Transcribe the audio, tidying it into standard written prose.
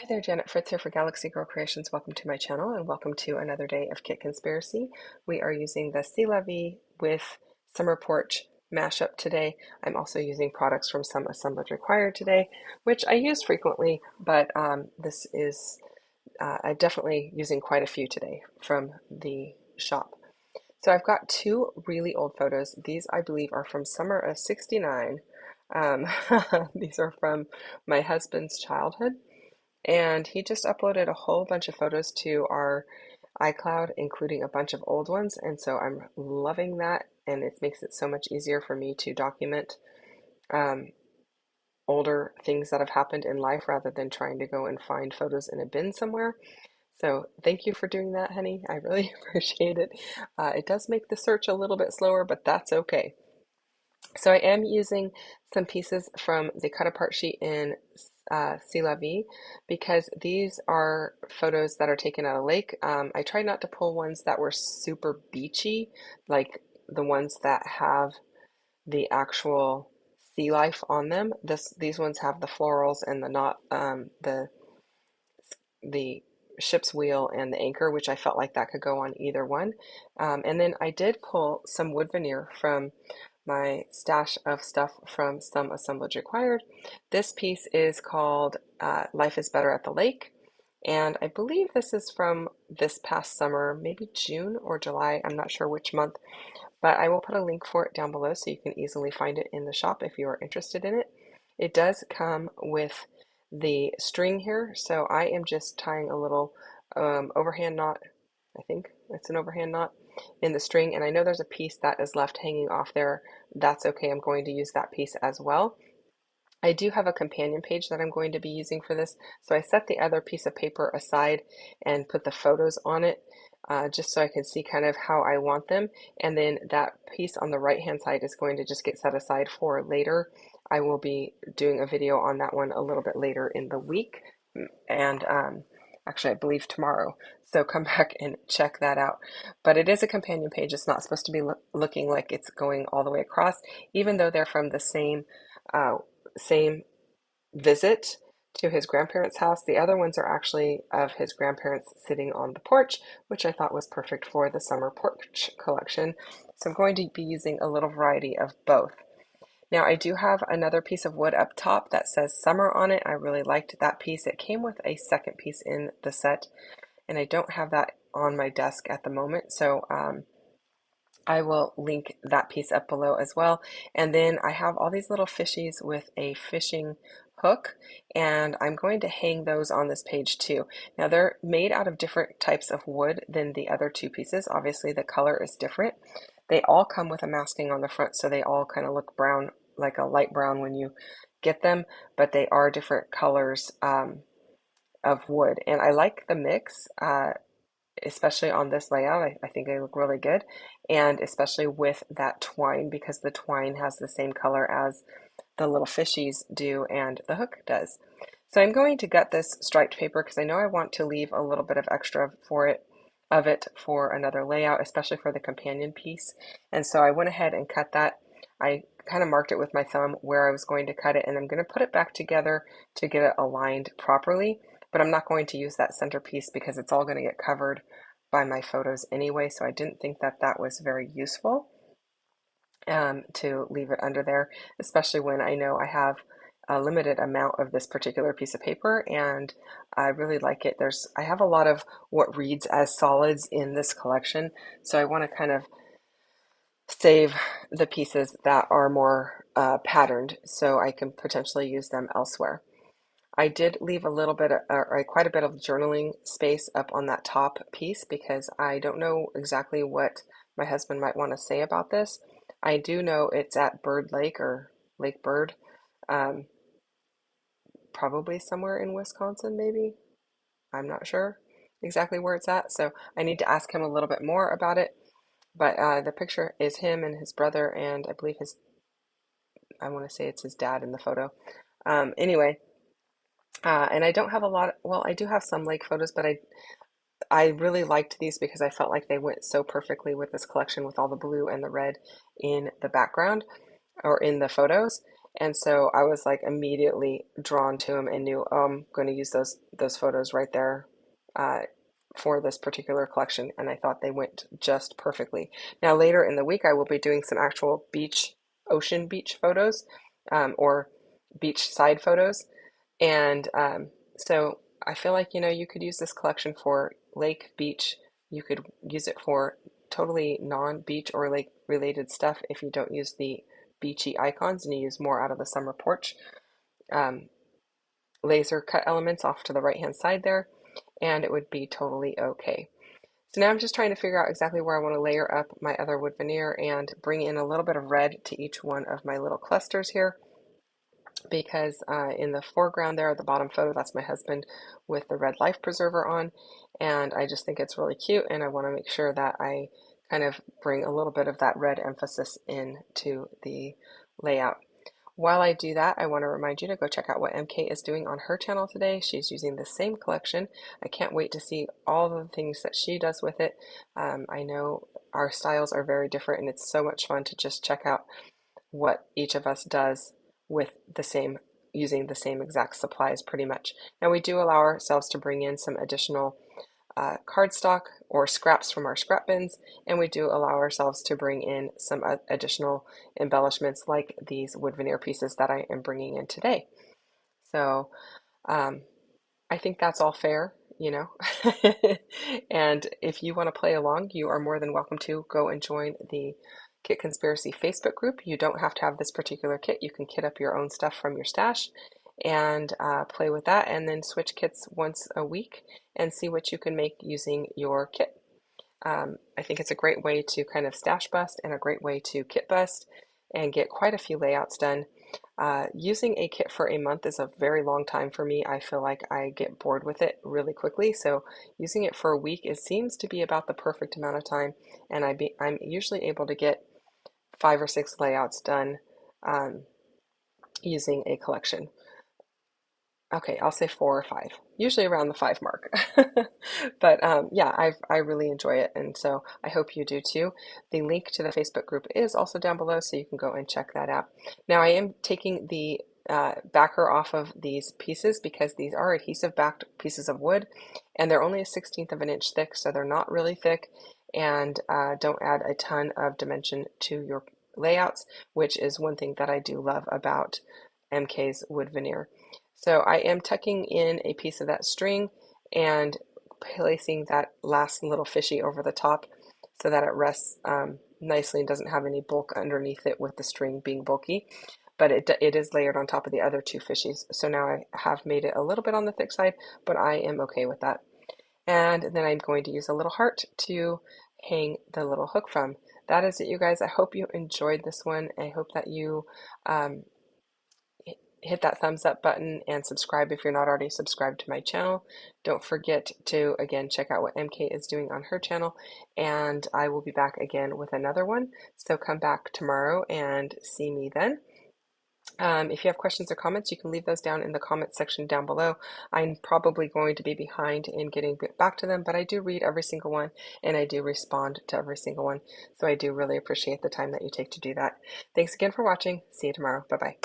Hi there, Janet Fritz here for Galaxy Girl Creations. Welcome to my channel and welcome to another day of Kit Conspiracy. We are using the Sea La Vie with Summer Porch mashup today. I'm also using products from Some Assemblage Required today, which I use frequently, but this is I'm definitely using quite a few today from the shop. So I've got two really old photos. These I believe are from summer of '69. Um, these are from my husband's childhood. And he just uploaded a whole bunch of photos to our iCloud, including a bunch of old ones. And so I'm loving that. And it makes it so much easier for me to document um, older things that have happened in life rather than trying to go and find photos in a bin somewhere. So thank you for doing that, honey. I really appreciate it. It does make the search a little bit slower, but that's okay. So I am using some pieces from the cut apart sheet in Sea La Vie because these are photos that are taken at a lake. I tried not to pull ones that were super beachy, like the ones that have the actual sea life on them. These ones have the florals and the not the ship's wheel and the anchor, which I felt like that could go on either one. And then I did pull some wood veneer from my stash of stuff from Some Assemblage Required. This piece is called Life is Better at the Lake. And I believe this is from this past summer, maybe June or July. I'm not sure which month, but I will put a link for it down below so you can easily find it in the shop if you are interested in it. It does come with the string here, so I am just tying a little overhand knot. I think it's an overhand knot in the string, and I know there's a piece that is left hanging off there. That's okay. I'm going to use that piece as well. I do have a companion page that I'm going to be using for this, so I set the other piece of paper aside and put the photos on it just so I can see kind of how I want them. And then that piece on the right hand side is going to just get set aside for later. I will be doing a video on that one a little bit later in the week, and actually I believe tomorrow. So come back and check that out. But it is a companion page. It's not supposed to be looking like it's going all the way across, even though they're from the uh, same visit to his grandparents' house. The other ones are actually of his grandparents sitting on the porch, which I thought was perfect for the summer porch collection. So I'm going to be using a little variety of both. Now I do have another piece of wood up top that says summer on it. I really liked that piece. It came with a second piece in the set, and I don't have that on my desk at the moment. So I will link that piece up below as well. And then I have all these little fishies with a fishing hook, and I'm going to hang those on this page too. Now they're made out of different types of wood than the other two pieces. Obviously the color is different. They all come with a masking on the front, so they all kind of look brown, like a light brown when you get them, but they are different colors of wood. And I like the mix. Especially on this layout. I think they look really good, and especially with that twine because the twine has the same color as the little fishies do and the hook does. So I'm going to gut this striped paper because I know I want to leave a little bit of extra for it of it for another layout, especially for the companion piece. And so I went ahead and cut that. I kind of marked it with my thumb where I was going to cut it, and I'm going to put it back together to get it aligned properly, but I'm not going to use that centerpiece because it's all going to get covered by my photos anyway, so I didn't think that that was very useful to leave it under there, especially when I know I have a limited amount of this particular piece of paper and I really like it. I have a lot of what reads as solids in this collection, so I want to kind of save the pieces that are more patterned so I can potentially use them elsewhere. I did leave a little bit, or quite a bit of journaling space up on that top piece because I don't know exactly what my husband might want to say about this. I do know it's at Bird Lake or Lake Bird, um, probably somewhere in Wisconsin, maybe. I'm not sure exactly where it's at, so I need to ask him a little bit more about it. But the picture is him and his brother, and I believe I want to say it's his dad in the photo. Anyway, and I don't have a lot, well, I do have some lake photos, but I really liked these because I felt like they went so perfectly with this collection with all the blue and the red in the background or in the photos. And so I was like immediately drawn to them and knew, oh, I'm going to use those photos right there uh, for this particular collection. And I thought they went just perfectly. Now later in the week, I will be doing some actual ocean beach photos, or beach side photos. And so I feel like, you could use this collection for lake, beach. You could use it for totally non-beach or lake related stuff if you don't use the beachy icons and you use more out of the summer porch. Um, Laser cut elements off to the right hand side there, and it would be totally okay. So now I'm just trying to figure out exactly where I want to layer up my other wood veneer and bring in a little bit of red to each one of my little clusters here, because in the foreground there, the bottom photo, that's my husband with the red life preserver on, and I just think it's really cute, and I want to make sure that I kind of bring a little bit of that red emphasis into the layout. While I do that, I want to remind you to go check out what MK is doing on her channel today. She's using the same collection. I can't wait to see all the things that she does with it. I know our styles are very different, and it's so much fun to just check out what each of us does with using the same exact supplies pretty much. Now we do allow ourselves to bring in some additional cardstock or scraps from our scrap bins, and we do allow ourselves to bring in some additional embellishments like these wood veneer pieces that I am bringing in today. So um, I think that's all fair, And if you want to play along, you are more than welcome to go and join the Kit Conspiracy Facebook group. You don't have to have this particular kit. You can kit up your own stuff from your stash and play with that, and then switch kits once a week and see what you can make using your kit. I think it's a great way to kind of stash bust and a great way to kit bust and get quite a few layouts done. Using a kit for a month is a very long time for me. I feel like I get bored with it really quickly. So using it for a week, it seems to be about the perfect amount of time. And I'm usually able to get 5 or 6 layouts done using a collection. Okay, I'll say 4 or 5, usually around the 5 mark. But yeah, I really enjoy it, and so I hope you do too. The link to the Facebook group is also down below, so you can go and check that out. Now I am taking the backer off of these pieces because these are adhesive backed pieces of wood, and they're only a 1/16 of an inch thick, so they're not really thick, and don't add a ton of dimension to your layouts, which is one thing that I do love about MK's wood veneer. So I am tucking in a piece of that string and placing that last little fishy over the top so that it rests nicely and doesn't have any bulk underneath it with the string being bulky. But it is layered on top of the other 2 fishies. So now I have made it a little bit on the thick side, but I am okay with that. And then I'm going to use a little heart to hang the little hook from. That is it, you guys. I hope you enjoyed this one. I hope that you um, hit that thumbs up button and subscribe if you're not already subscribed to my channel. Don't forget to, again, check out what MK is doing on her channel, and I will be back again with another one. So come back tomorrow and see me then. If you have questions or comments, you can leave those down in the comment section down below. I'm probably going to be behind in getting back to them, but I do read every single one and I do respond to every single one. So I do really appreciate the time that you take to do that. Thanks again for watching. See you tomorrow. Bye-bye.